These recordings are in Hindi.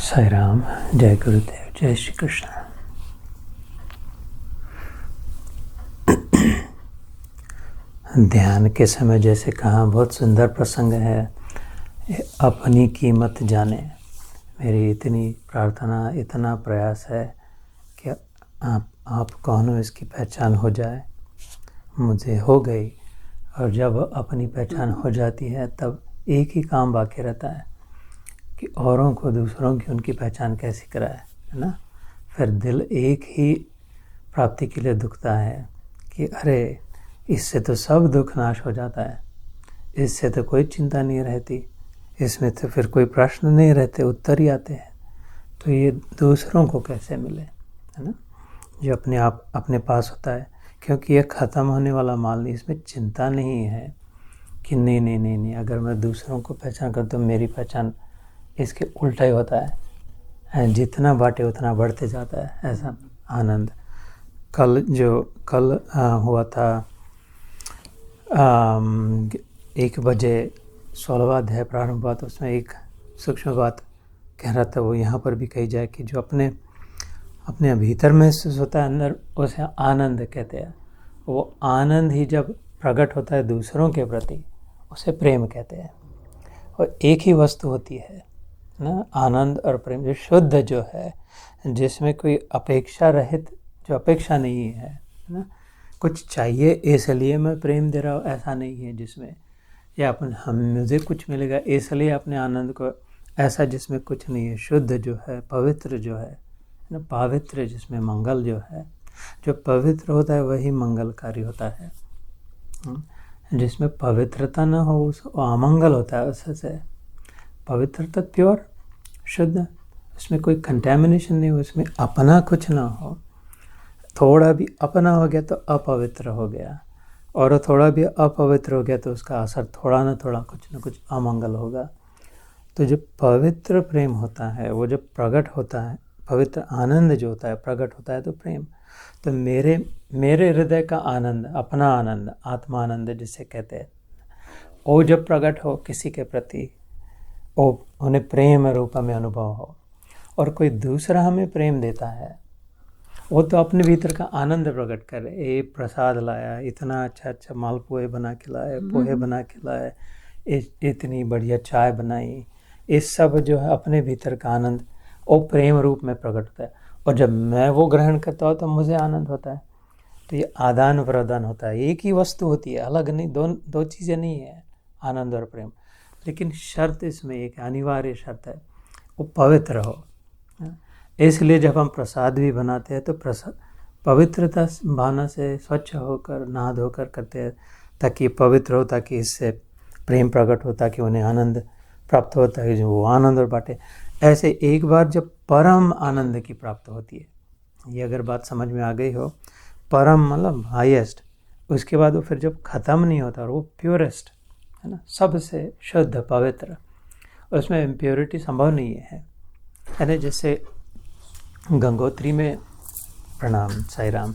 साई राम, जय गुरुदेव, जय श्री कृष्ण। ध्यान के समय जैसे कहा, बहुत सुंदर प्रसंग है, अपनी कीमत जाने। मेरी इतनी प्रार्थना, इतना प्रयास है कि आप कौन हो इसकी पहचान हो जाए। मुझे हो गई, और जब अपनी पहचान हो जाती है तब एक ही काम बाकी रहता है कि औरों को, दूसरों की उनकी पहचान कैसे कराए, है ना। फिर दिल एक ही प्राप्ति के लिए दुखता है कि अरे, इससे तो सब दुख नाश हो जाता है, इससे तो कोई चिंता नहीं रहती, इसमें तो फिर कोई प्रश्न नहीं रहते, उत्तर ही आते हैं। तो ये दूसरों को कैसे मिले, है ना, जो अपने आप अपने पास होता है। क्योंकि ये ख़त्म होने वाला माल नहीं, इसमें चिंता नहीं है कि नहीं नहीं नहीं नहीं, अगर मैं दूसरों को पहचान कर तो मेरी पहचान, इसके उल्टा ही होता है, जितना बांटे उतना बढ़ते जाता है, ऐसा आनंद। कल हुआ था 1 बजे 16वां अध्याय प्रारंभ हुआ, तो उसमें एक सूक्ष्म बात कह रहा था, वो यहाँ पर भी कही जाए कि जो अपने भीतर महसूस होता है अंदर, उसे आनंद कहते हैं। वो आनंद ही जब प्रकट होता है दूसरों के प्रति, उसे प्रेम कहते हैं। और एक ही वस्तु होती है ना, आनंद और प्रेम, जो शुद्ध जो है, जिसमें कोई अपेक्षा रहित, जो अपेक्षा नहीं है ना, कुछ चाहिए इसलिए मैं प्रेम दे रहा हूँ, ऐसा नहीं है जिसमें, या मुझे कुछ मिलेगा इसलिए अपने आनंद को, ऐसा जिसमें कुछ नहीं है। शुद्ध जो है, पवित्र जो है ना, पवित्र, जिसमें मंगल जो है, जो पवित्र होता है वही मंगलकारी होता है। जिसमें पवित्रता ना हो उस अमंगल होता है। उससे पवित्रता प्योर, शुद्ध, उसमें कोई कंटेमिनेशन नहीं हो, उसमें अपना कुछ ना हो। थोड़ा भी अपना हो गया तो अपवित्र हो गया, और थोड़ा भी अपवित्र हो गया तो उसका असर थोड़ा ना कुछ अमंगल होगा। तो जो पवित्र प्रेम होता है, वो जब प्रकट होता है, पवित्र आनंद जो होता है प्रकट होता है, तो प्रेम, तो मेरे हृदय का आनंद, अपना आनंद, आत्मा आनंद जिसे कहते हैं, वो जब प्रकट हो किसी के प्रति, वो उन्हें प्रेम रूप में अनुभव हो, और कोई दूसरा हमें प्रेम देता है, वो तो अपने भीतर का आनंद प्रकट करे। ये प्रसाद लाया, इतना अच्छा मालपुए बना के लाए, पोहे बना के लाए, इतनी बढ़िया चाय बनाई, ये सब जो है अपने भीतर का आनंद, वो प्रेम रूप में प्रकट होता है। और जब मैं वो ग्रहण करता हूँ तो मुझे आनंद होता है। तो ये आदान प्रदान होता है, एक ही वस्तु होती है, अलग नहीं, दो चीज़ें नहीं है, आनंद और प्रेम। लेकिन शर्त इसमें एक अनिवार्य शर्त है, वो पवित्र हो। इसलिए जब हम प्रसाद भी बनाते हैं तो प्रसाद पवित्रता भावना से स्वच्छ होकर, नहा धोकर करते हैं, ताकि पवित्र हो, ताकि इससे प्रेम प्रकट हो, ताकि उन्हें आनंद प्राप्त होता है, जो वो आनंद और बांटे। ऐसे एक बार जब परम आनंद की प्राप्त होती है, ये अगर बात समझ में आ गई हो, परम मतलब हाईएस्ट, उसके बाद वो फिर जब ख़त्म नहीं होता, और वो प्योरेस्ट है ना, सबसे शुद्ध पवित्र, उसमें इम्प्योरिटी संभव नहीं है ना। जैसे गंगोत्री में, प्रणाम साई राम,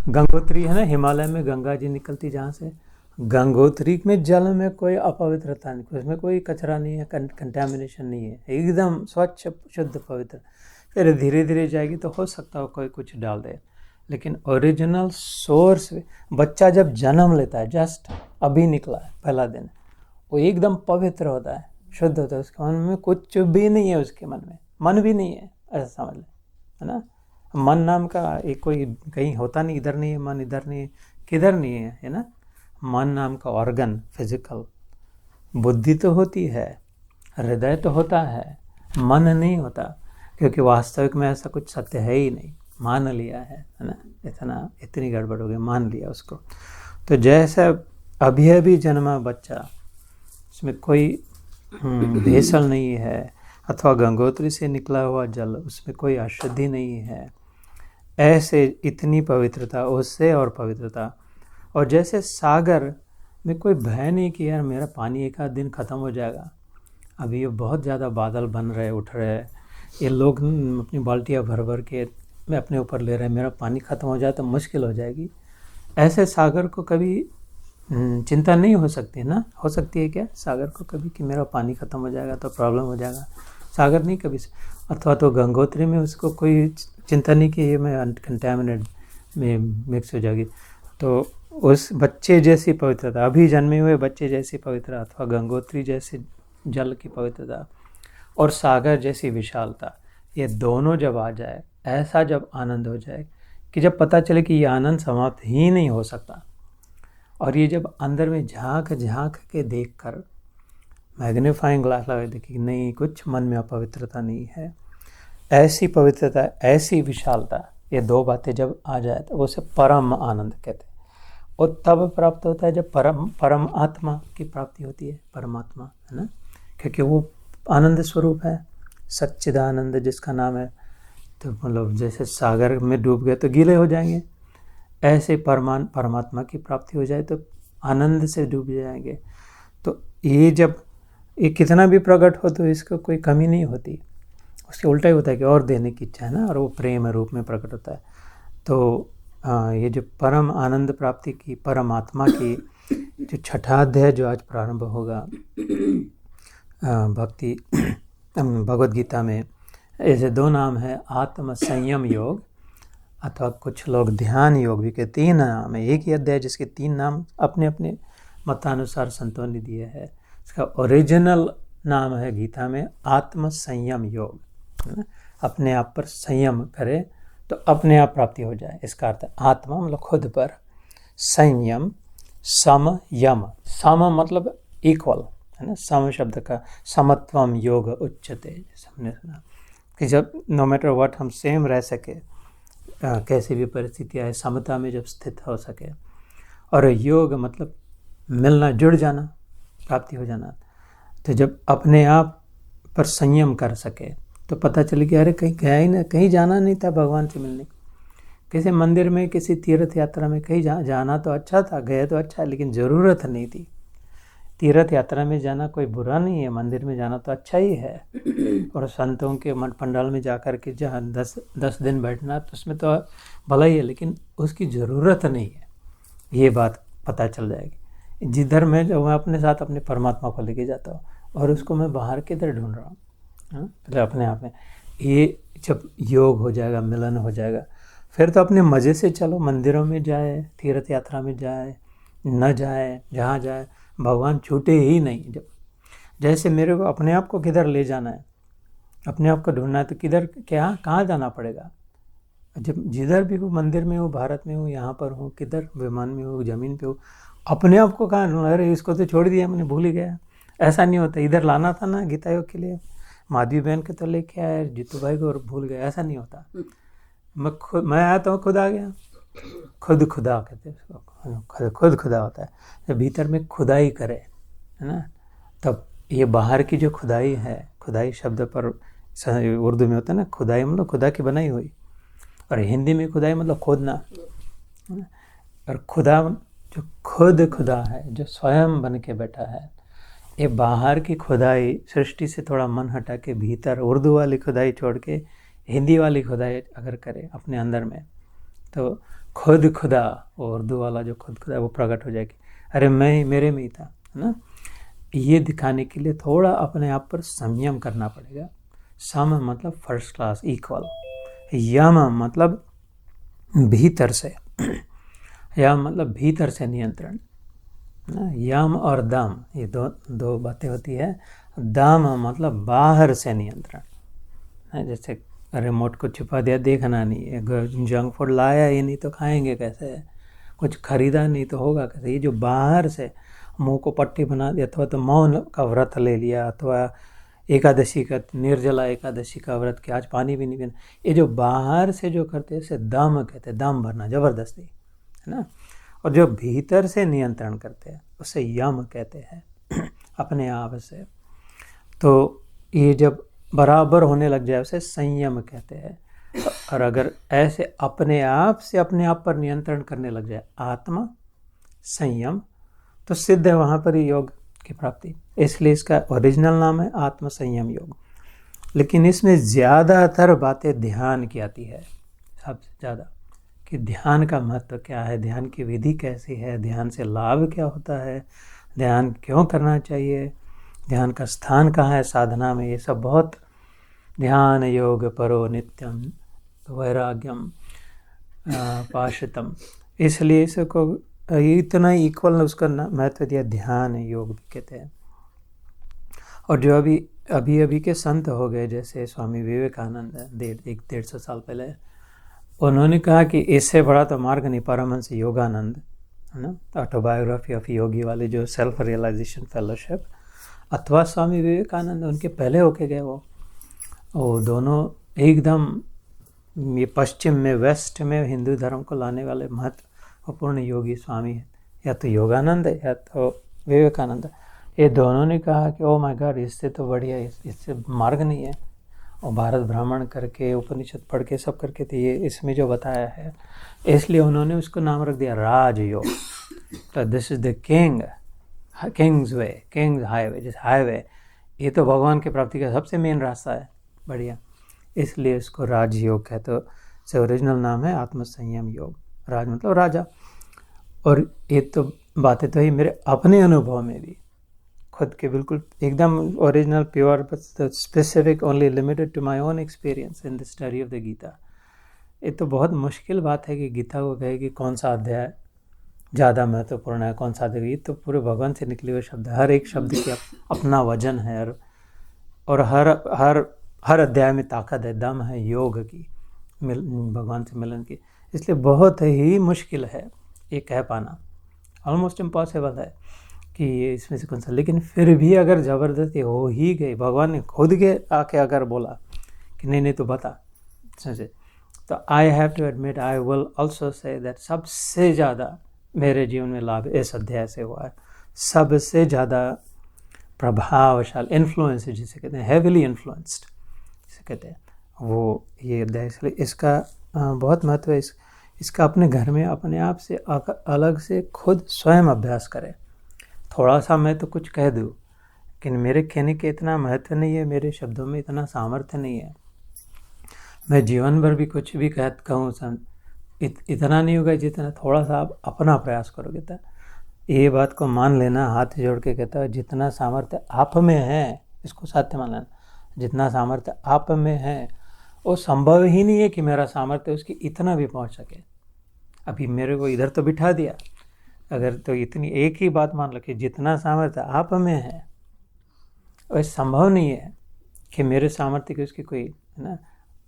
गंगोत्री है ना, हिमालय में गंगा जी निकलती जहाँ से, गंगोत्री में जल में कोई अपवित्रता नहीं, उसमें कोई कचरा नहीं है, कंटेमिनेशन नहीं है, एकदम स्वच्छ शुद्ध पवित्र। फिर धीरे धीरे जाएगी तो हो सकता हो कोई कुछ डाल दे, लेकिन ओरिजिनल सोर्स, बच्चा जब जन्म लेता है, जस्ट अभी निकला है पहला दिन, वो एकदम पवित्र होता है, शुद्ध होता है, उसके मन में कुछ भी नहीं है, उसके मन भी नहीं है, ऐसा समझ लें, है ना। मन नाम का एक कोई कहीं होता नहीं, इधर नहीं है मन, इधर नहीं है, किधर नहीं है ना। मन नाम का ऑर्गन, फिजिकल, बुद्धि तो होती है, हृदय तो होता है, मन नहीं होता, क्योंकि वास्तविक में ऐसा कुछ सत्य है ही नहीं, मान लिया है ना, इतनी गड़बड़ हो गई, मान लिया उसको। तो जैसे अभी जन्मा बच्चा, उसमें कोई भेसल नहीं है, अथवा गंगोत्री से निकला हुआ जल, उसमें कोई अशुद्धि नहीं है, ऐसे इतनी पवित्रता उससे और पवित्रता। और जैसे सागर में कोई भय नहीं कि यार मेरा पानी एक आध दिन ख़त्म हो जाएगा, अभी ये बहुत ज़्यादा बादल बन रहे, उठ रहे, ये लोग अपनी बाल्टियाँ भर के मैं अपने ऊपर ले रहे हैं, मेरा पानी ख़त्म हो जाए तो मुश्किल हो जाएगी। ऐसे सागर को कभी चिंता नहीं हो सकती ना, हो सकती है क्या सागर को कभी कि मेरा पानी ख़त्म हो जाएगा तो प्रॉब्लम हो जाएगा? सागर नहीं कभी से, अथवा तो गंगोत्री में उसको कोई चिंता नहीं कि ये मैं अनकंटेमिनेट में मिक्स हो जाएगी। तो उस बच्चे जैसी पवित्रता, अभी जन्मे हुए बच्चे जैसी पवित्रता, अथवा गंगोत्री जैसे जल की पवित्रता और सागर जैसी विशालता, ये दोनों जब आ जाए, ऐसा जब आनंद हो जाए कि जब पता चले कि ये आनंद समाप्त ही नहीं हो सकता, और ये जब अंदर में झांक झांक के देख कर मैग्नीफाइंग ग्लास लगा देखिए नहीं कुछ मन में अपवित्रता नहीं है, ऐसी पवित्रता, ऐसी विशालता, ये दो बातें जब आ जाए तो उसे परम आनंद कहते हैं। और तब प्राप्त होता है जब परम आत्मा की प्राप्ति होती है, परमात्मा, है ना, क्योंकि वो आनंद स्वरूप है, सच्चिदानंद जिसका नाम है। तो मतलब जैसे सागर में डूब गए तो गीले हो जाएंगे, ऐसे परमात्मा की प्राप्ति हो जाए तो आनंद से डूब जाएंगे। तो ये जब ये कितना भी प्रकट हो तो इसको कोई कमी नहीं होती, उसके उल्टा ही होता है कि और देने की इच्छा है ना, और वो प्रेम रूप में प्रकट होता है। तो ये जो परम आनंद प्राप्ति की, परमात्मा की जो छठा अध्याय जो आज प्रारंभ होगा भक्ति भगवद गीता में, ऐसे दो नाम है, आत्म संयम योग अथवा कुछ लोग ध्यान योग भी के, तीन नाम है। एक ही अध्याय जिसके तीन नाम अपने अपने मतानुसार संतों ने दिए है। इसका ओरिजिनल नाम है गीता में आत्म संयम योग, है ना, अपने आप पर संयम करे तो अपने आप प्राप्ति हो जाए। इसका अर्थ आत्मा मतलब खुद पर, संयम, सम यम, सम मतलब इक्वल, है ना, सम शब्द का समत्वम योग उच्चते, जैसे हमने सुना कि जब नो मैटर व्हाट हम सेम रह सके, कैसी भी परिस्थिति आए, समता में जब स्थित हो सके। और योग मतलब मिलना, जुड़ जाना, प्राप्ति हो जाना। तो जब अपने आप पर संयम कर सके तो पता चले कि अरे कहीं गया ही ना, कहीं जाना नहीं था भगवान से मिलने, किसी मंदिर में, किसी तीर्थ यात्रा में कहीं जाना तो अच्छा था, गए तो अच्छा, लेकिन ज़रूरत नहीं थी। तीर्थ यात्रा में जाना कोई बुरा नहीं है, मंदिर में जाना तो अच्छा ही है। और संतों के मठ पंडाल में जाकर के जहाँ 10 दिन बैठना तो उसमें तो भला ही है, लेकिन उसकी ज़रूरत नहीं है, ये बात पता चल जाएगी। जिधर मैं अपने साथ अपने परमात्मा को लेके जाता हूँ और उसको मैं बाहर किधर ढूंढ रहा हूँ, मतलब अपने आप में। ये जब योग हो जाएगा, मिलन हो जाएगा, फिर तो अपने मज़े से चलो, मंदिरों में जाए, तीर्थ यात्रा में जाए, न जाए, जहाँ जाए भगवान छूटे ही नहीं। जब जैसे मेरे को अपने आप को किधर ले जाना है, अपने आप को ढूंढना है, तो किधर, क्या, कहाँ जाना पड़ेगा। जब जिधर भी हूँ, मंदिर में हूँ, भारत में हूँ, यहाँ पर हूँ, किधर, विमान में हूँ, ज़मीन पे हूँ, अपने आप को कहाँ ढूंढना। अरे इसको तो छोड़ दिया मैंने, भूल ही गया। ऐसा नहीं होता, इधर लाना था ना गीता योग के लिए, माधवी बहन के तो लेके आया, जीतू भाई को, और भूल गया। ऐसा नहीं होता। मैं आया तो खुद आ गया। खुद खुदा कहते हैं उसको, खुद खुदा होता है जब भीतर में खुदाई करे, है ना। तब ये बाहर की जो खुदाई है, खुदाई शब्द पर उर्दू में होता है ना, खुदाई मतलब खुदा की बनाई हुई, और हिंदी में खुदाई मतलब खोदना। और खुदा जो खुद खुदा है, जो स्वयं बन के बैठा है, ये बाहर की खुदाई, सृष्टि से थोड़ा मन हटा के भीतर उर्दू वाली खुदाई छोड़ के हिंदी वाली खुदाई अगर करे अपने अंदर में, तो खुद खुदा, वो उर्दू वाला जो खुद खुदा वो प्रकट हो जाएगी। अरे मैं, मेरे में ही था, है ना। ये दिखाने के लिए थोड़ा अपने आप पर संयम करना पड़ेगा। सम मतलब फर्स्ट क्लास, इक्वल। यम मतलब भीतर से, यम मतलब भीतर से नियंत्रण, यम और दम, ये दो बातें होती है। दम मतलब बाहर से नियंत्रण, जैसे रिमोट को छुपा दिया, देखना नहीं है, जंक फूड लाया ही नहीं तो खाएंगे कैसे, कुछ खरीदा नहीं तो होगा कैसे। ये जो बाहर से मुंह को पट्टी बना दिया, अथवा तो मौन का व्रत ले लिया, अथवा एकादशी का, निर्जला एकादशी का व्रत कि आज पानी भी नहीं पीना, ये जो बाहर से जो करते हैं इसे दम कहते हैं, दम भरना, जबरदस्ती, है ना। और जो भीतर से नियंत्रण करते हैं उसे यम कहते हैं, अपने आप से। तो ये जब बराबर होने लग जाए उसे संयम कहते हैं। और अगर ऐसे अपने आप से अपने आप पर नियंत्रण करने लग जाए आत्मा, संयम, तो सिद्ध है वहाँ पर ही योग की प्राप्ति। इसलिए इसका ओरिजिनल नाम है आत्म संयम योग। लेकिन इसमें ज़्यादातर बातें ध्यान की आती है, सबसे ज़्यादा, कि ध्यान का महत्व क्या है, ध्यान की विधि कैसी है, ध्यान से लाभ क्या होता है, ध्यान क्यों करना चाहिए, ध्यान का स्थान कहाँ है साधना में। ये सब बहुत ध्यान योग परो नित्यम वैराग्यम पाशितम। इसलिए इसको इतना इक्वल उसका महत्व दिया, ध्यान योग भी कहते हैं। और जो अभी के संत हो गए, जैसे स्वामी विवेकानंद 150 साल पहले, उन्होंने कहा कि इससे बड़ा तो मार्ग नहीं। परमहंस योगानंद, है ना, ऑटोबायोग्राफी ऑफ योगी वाले जो सेल्फ रियलाइजेशन फेलोशिप, अथवा स्वामी विवेकानंद उनके पहले होके गए। वो दोनों एकदम ये पश्चिम में, वेस्ट में हिंदू धर्म को लाने वाले महत्वपूर्ण योगी स्वामी हैं, या तो योगानंद है या तो विवेकानंद। ये दोनों ने कहा कि ओ माय गॉड, इससे तो बढ़िया इससे मार्ग नहीं है। और भारत भ्रमण करके, उपनिषद पढ़ के, सब करके, तो ये इसमें जो बताया है, इसलिए उन्होंने उसको नाम रख दिया राजयोग। तो this is the Kings way, Kings highway. जिस हाईवे, ये तो भगवान की प्राप्ति का सबसे मेन रास्ता है, बढ़िया, इसलिए इसको राजयोग है। तो से ओरिजिनल नाम है आत्मसंयम योग। राज मतलब राजा। और ये तो बातें तो ही मेरे अपने अनुभव में भी, खुद के बिल्कुल एकदम original pure, but specific only limited to my own experience in the study of the Gita. ये तो बहुत मुश्किल बात है कि गीता को कहे कि कौन सा अध्याय ज़्यादा महत्वपूर्ण है, कौन सा अध्याय। ये तो पूरे भगवान से निकले हुए शब्द, हर एक शब्द की अपना वजन है, और हर अध्याय में ताकत है, दम है योग की, भगवान से मिलन की। इसलिए बहुत ही मुश्किल है ये कह पाना, ऑलमोस्ट इम्पॉसिबल है कि ये इसमें से कौन सा। लेकिन फिर भी अगर ज़बरदस्ती हो ही गई, भगवान ने खुद के आके अगर बोला कि नहीं तो बता, समझे, तो I have to admit, I will also say that सबसे ज़्यादा मेरे जीवन में लाभ इस अध्याय से हुआ है। सबसे ज़्यादा प्रभावशाली, इन्फ्लुएंस जिसे कहते हैं, हेविली इन्फ्लुएंस्ड जिसे कहते हैं, वो ये अध्याय। इसलिए इसका बहुत महत्व है। इसका अपने घर में अपने आप से अलग से खुद स्वयं अभ्यास करें। थोड़ा सा मैं तो कुछ कह दूँ, लेकिन मेरे कहने के इतना महत्व नहीं है, मेरे शब्दों में इतना सामर्थ्य नहीं है। मैं जीवन भर भी कुछ भी कहूँ इतना नहीं होगा जितना थोड़ा सा आप अपना प्रयास करोगे। तो ये बात को मान लेना, हाथ जोड़ के कहता है, जितना सामर्थ्य आप में है, इसको सत्य मान लेना, जितना सामर्थ्य आप में है, वो संभव ही नहीं है कि मेरा सामर्थ्य उसकी इतना भी पहुंच सके। अभी मेरे को इधर तो बिठा दिया, अगर तो इतनी एक ही बात मान लो कि जितना सामर्थ्य आप में है, वह संभव नहीं है कि मेरे सामर्थ्य की उसकी कोई, है ना,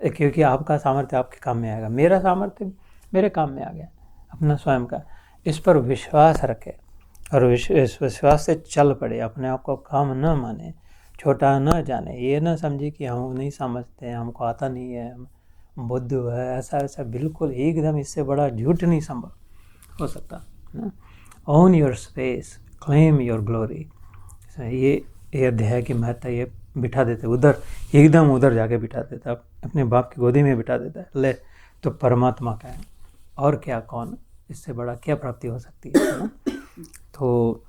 क्योंकि आपका सामर्थ्य आपके काम में आएगा, मेरा सामर्थ्य मेरे काम में आ गया, अपना स्वयं का। इस पर विश्वास रखे और इस विश्वास से चल पड़े, अपने आप को कम न माने, छोटा न जाने, ये न समझे कि हम नहीं समझते हैं, हमको आता नहीं है, हम बुद्धू है, ऐसा बिल्कुल एकदम इससे बड़ा झूठ नहीं संभव हो सकता ना। Own your space, claim your glory. ये अध्याय की महत्ता ये बिठा देते उधर, एकदम उधर जाके बिठा देता, अपने बाप की गोदी में बिठा देता है। ले तो परमात्मा का है, और क्या, कौन इससे बड़ा क्या प्राप्ति हो सकती है ना। तो